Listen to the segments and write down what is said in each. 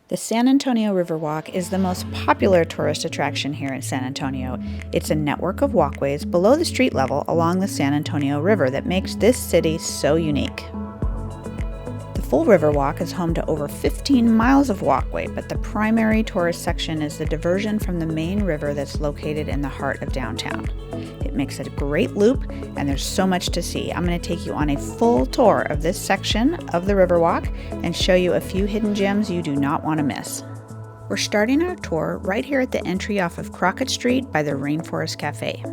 The San Antonio Riverwalk is the most popular tourist attraction here in San Antonio. It's a network of walkways below the street level along the San Antonio River that makes this city so unique. The full Riverwalk is home to over 15 miles of walkway, but the primary tourist section is the diversion from the main river that's located in the heart of downtown. It makes a great loop, and there's so much to see. I'm going to take you on a full tour of this section of the Riverwalk and show you a few hidden gems you do not want to miss. We're starting our tour right here at the entry off of Crockett Street by the Rainforest Cafe.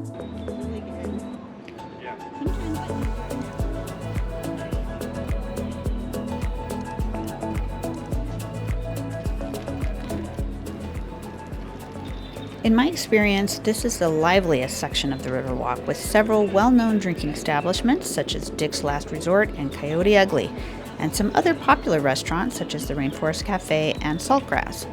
In my experience, this is the liveliest section of the Riverwalk, with several well-known drinking establishments such as Dick's Last Resort and Coyote Ugly, and some other popular restaurants such as the Rainforest Cafe and Saltgrass.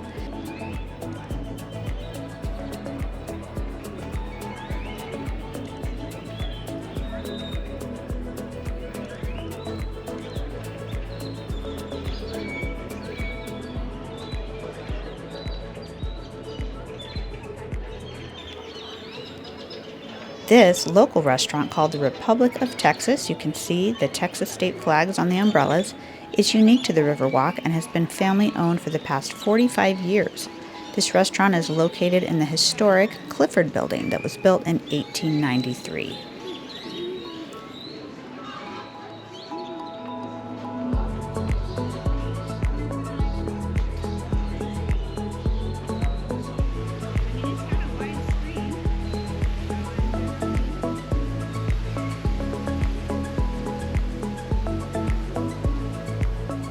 This local restaurant, called the Republic of Texas, you can see the Texas state flags on the umbrellas, is unique to the Riverwalk and has been family owned for the past 45 years. This restaurant is located in the historic Clifford Building that was built in 1893.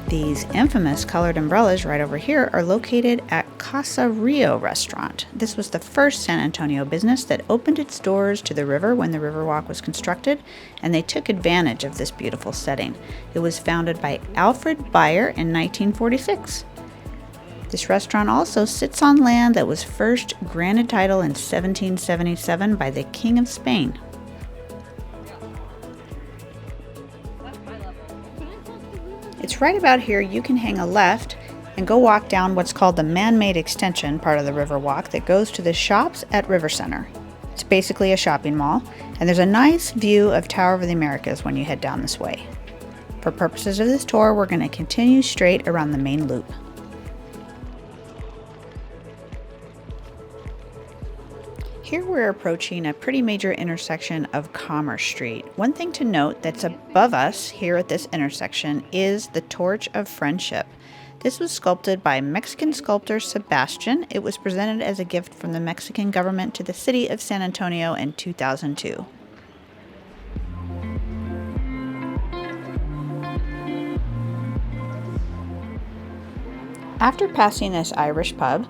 These infamous colored umbrellas right over here are located at Casa Rio restaurant. This was the first San Antonio business that opened its doors to the river when the Riverwalk was constructed, and they took advantage of this beautiful setting. It was founded by Alfred Beyer in 1946. This restaurant also sits on land that was first granted title in 1777 by the King of Spain. It's right about here you can hang a left and go walk down what's called the man-made extension part of the Riverwalk that goes to the shops at River Center. It's basically a shopping mall, and there's a nice view of Tower of the Americas when you head down this way. For purposes of this tour, we're going to continue straight around the main loop. Here we're approaching a pretty major intersection of Commerce Street. One thing to note that's above us here at this intersection is the Torch of Friendship. This was sculpted by Mexican sculptor Sebastian. It was presented as a gift from the Mexican government to the city of San Antonio in 2002. After passing this Irish pub,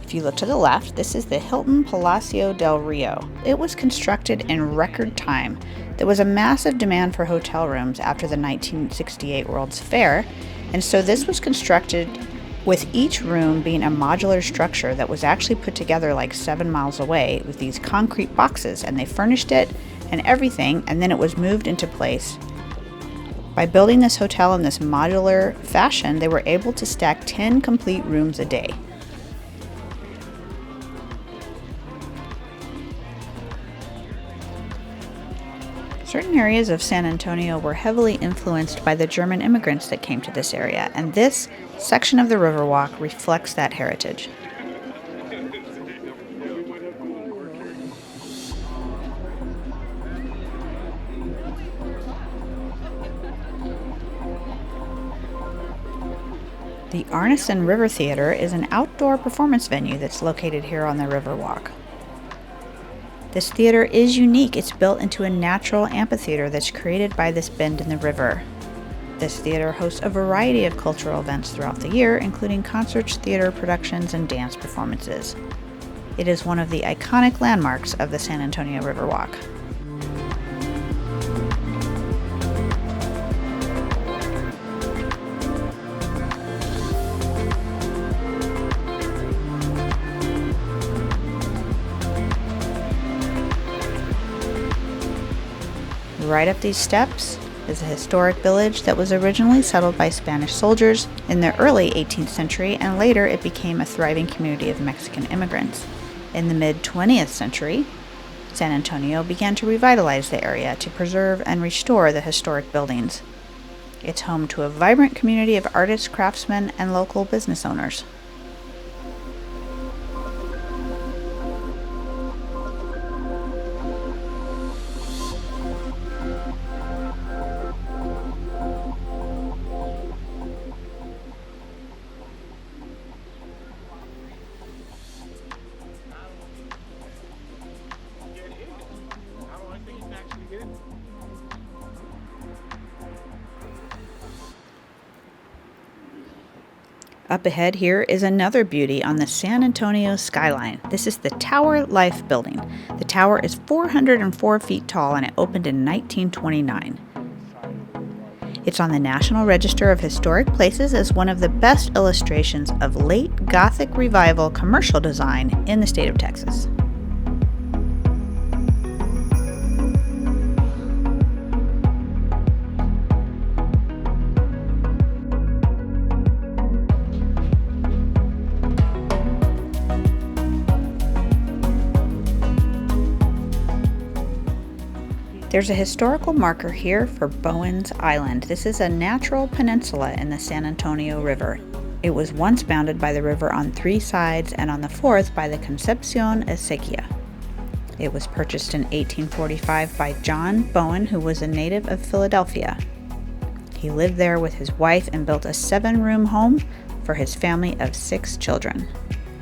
if you look to the left, this is the Hilton Palacio del Rio. It was constructed in record time. There was a massive demand for hotel rooms after the 1968 World's Fair, and so this was constructed with each room being a modular structure that was actually put together like 7 miles away with these concrete boxes, and they furnished it and everything, and then it was moved into place. By building this hotel in this modular fashion, they were able to stack 10 complete rooms a day. Certain areas of San Antonio were heavily influenced by the German immigrants that came to this area, and this section of the Riverwalk reflects that heritage. The Arneson River Theater is an outdoor performance venue that's located here on the Riverwalk. This theater is unique. It's built into a natural amphitheater that's created by this bend in the river. This theater hosts a variety of cultural events throughout the year, including concerts, theater productions, and dance performances. It is one of the iconic landmarks of the San Antonio Riverwalk. Right up these steps is a historic village that was originally settled by Spanish soldiers in the early 18th century, and later it became a thriving community of Mexican immigrants. In the mid-20th century, San Antonio began to revitalize the area to preserve and restore the historic buildings. It's home to a vibrant community of artists, craftsmen, and local business owners. Up ahead here is another beauty on the San Antonio skyline. This is the Tower Life building. The tower is 404 feet tall and it opened in 1929. It's on the National Register of Historic Places as one of the best illustrations of late Gothic Revival commercial design in the state of Texas. There's a historical marker here for Bowen's Island. This is a natural peninsula in the San Antonio River. It was once bounded by the river on 3 sides and on the 4th by the Concepcion Acequia. It was purchased in 1845 by John Bowen, who was a native of Philadelphia. He lived there with his wife and built a 7-room home for his family of 6 children.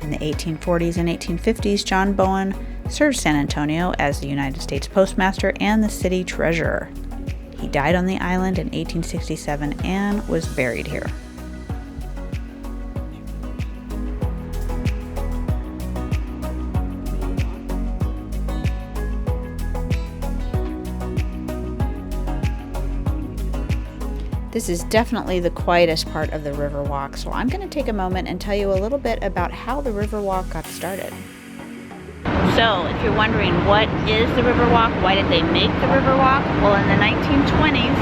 In the 1840s and 1850s, John Bowen served San Antonio as the United States Postmaster and the city treasurer. He died on the island in 1867 and was buried here. This is definitely the quietest part of the Riverwalk, so I'm going to take a moment and tell you a little bit about how the Riverwalk got started. So, if you're wondering what is the Riverwalk, why did they make the Riverwalk? Well, in the 1920s,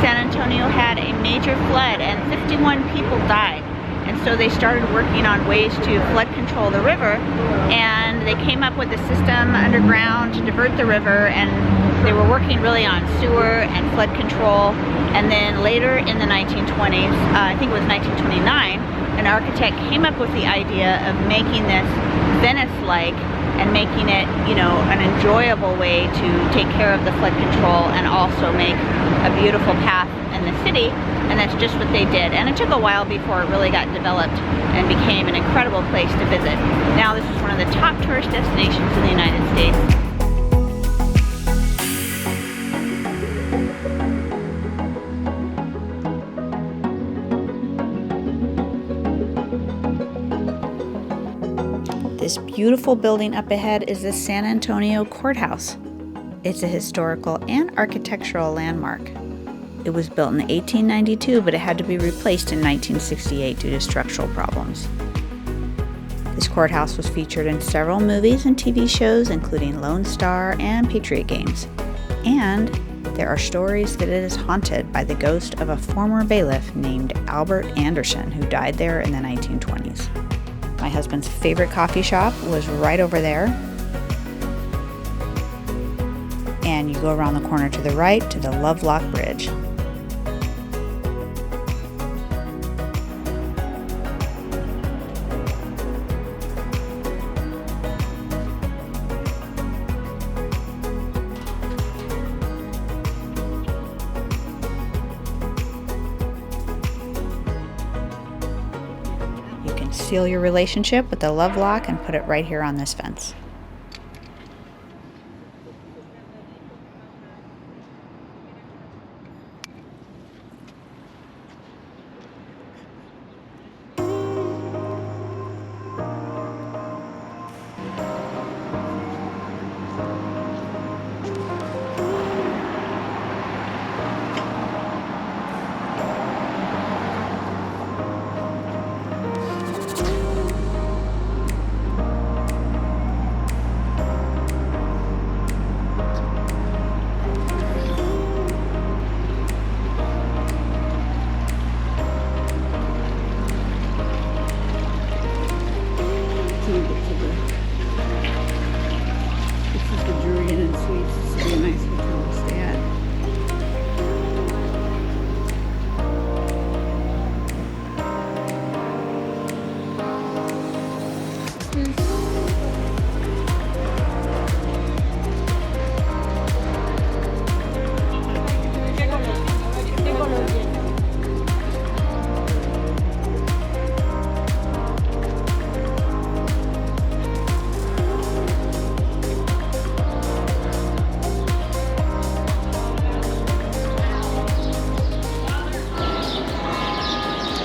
San Antonio had a major flood and 51 people died. And so they started working on ways to flood control the river, and they came up with a system underground to divert the river, and they were working really on sewer and flood control. And then later in the 1920s, I think it was 1929, an architect came up with the idea of making this Venice-like and making it, an enjoyable way to take care of the flood control and also make a beautiful path in the city. And that's just what they did. And it took a while before it really got developed and became an incredible place to visit. Now this is one of the top tourist destinations in the United States. This beautiful building up ahead is the San Antonio Courthouse. It's a historical and architectural landmark. It was built in 1892, but it had to be replaced in 1968 due to structural problems. This courthouse was featured in several movies and TV shows, including Lone Star and Patriot Games. And there are stories that it is haunted by the ghost of a former bailiff named Albert Anderson, who died there in the 1920s. My husband's favorite coffee shop was right over there. And you go around the corner to the right to the Lovelock Bridge. Seal your relationship with the Lovelock and put it right here on this fence. till we get to this is the Drury Inn and Suites. This would be a nice hotel to stay at.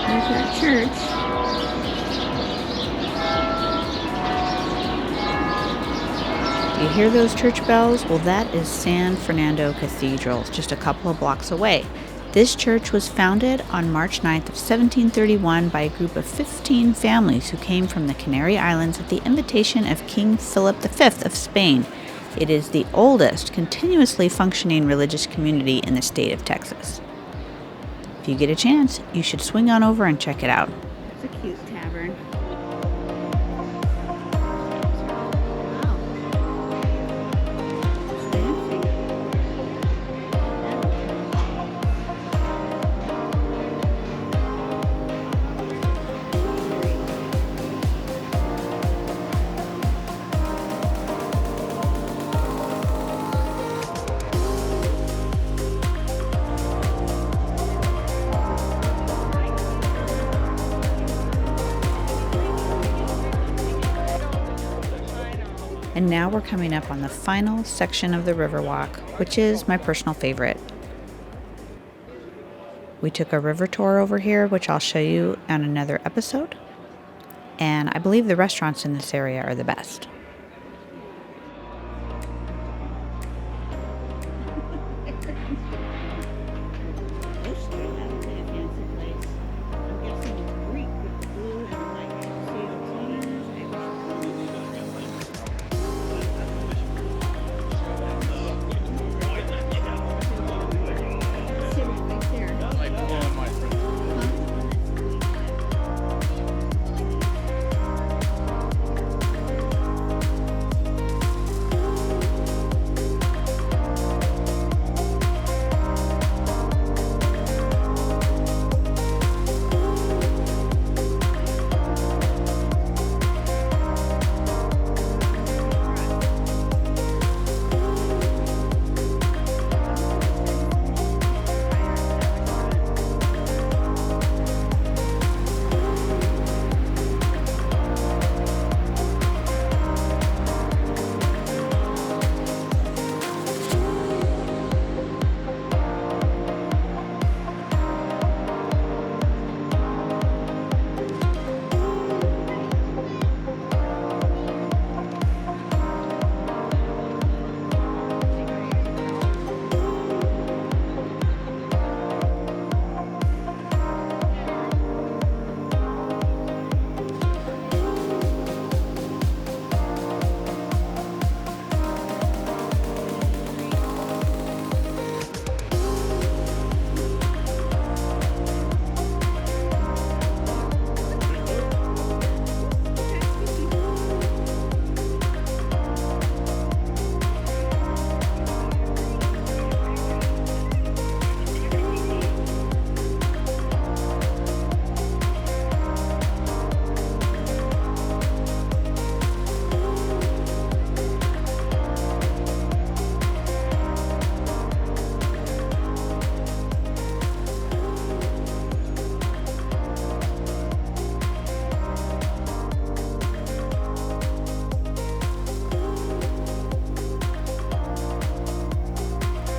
There's that church. You hear those church bells? Well, that is San Fernando Cathedral, just a couple of blocks away. This church was founded on March 9th of 1731 by a group of 15 families who came from the Canary Islands at the invitation of King Philip V of Spain. It is the oldest continuously functioning religious community in the state of Texas. If you get a chance, you should swing on over and check it out. It's a cute tavern. And now we're coming up on the final section of the Riverwalk, which is my personal favorite. We took a river tour over here, which I'll show you on another episode. And I believe the restaurants in this area are the best.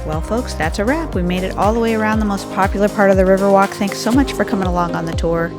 Well, folks, that's a wrap. We made it all the way around the most popular part of the Riverwalk. Thanks so much for coming along on the tour.